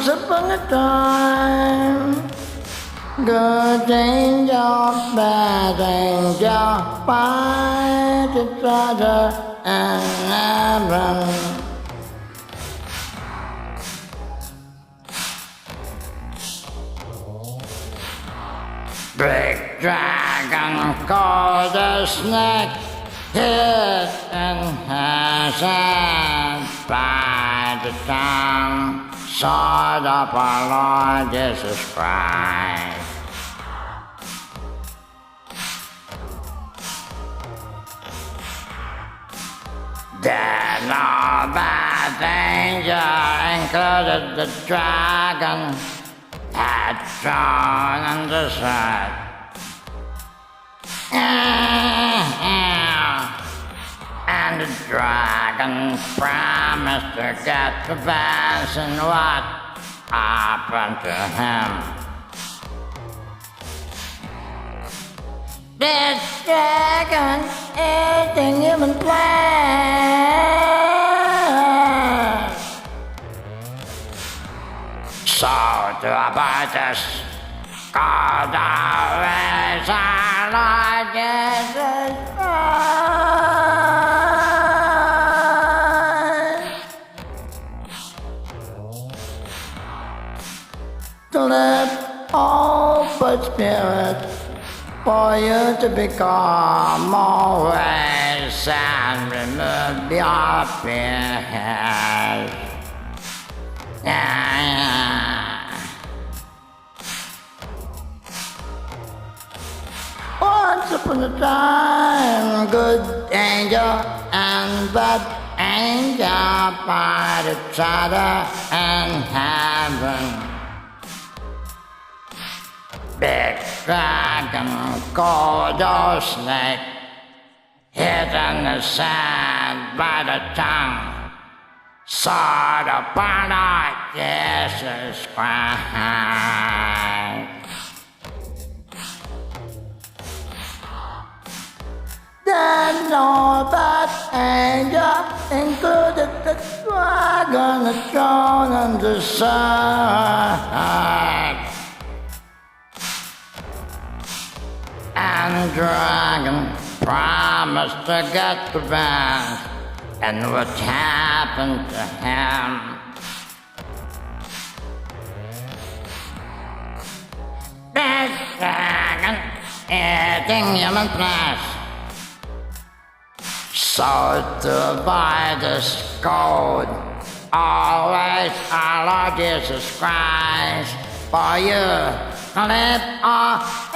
Once upon a time, good angel, bad angel, fight each other in heaven. Big dragon called a snake, hit in his hand by the tongue, sword of our Lord Jesus Christ. Then all bad danger, included the dragon, had thrown in the sun. And the dragon promised to get revenge, and what happened to him? This dragon eating human flesh. So to avoid this, God always our Lord Jesus Christ, to lift all but spirit, for you to become always and remove your fears. Once upon a time, good angel and bad angel fight each other in heaven. Big dragon called a snake, hit in the sand by the tongue, sword upon our Jesus Christ. Then all that angel included the dragon, the throne, and the sun. And dragon promised to get revenge, and what happened to him? This dragon eating human flesh. So to avoid this code, always our Lord Jesus Christ, for you to live off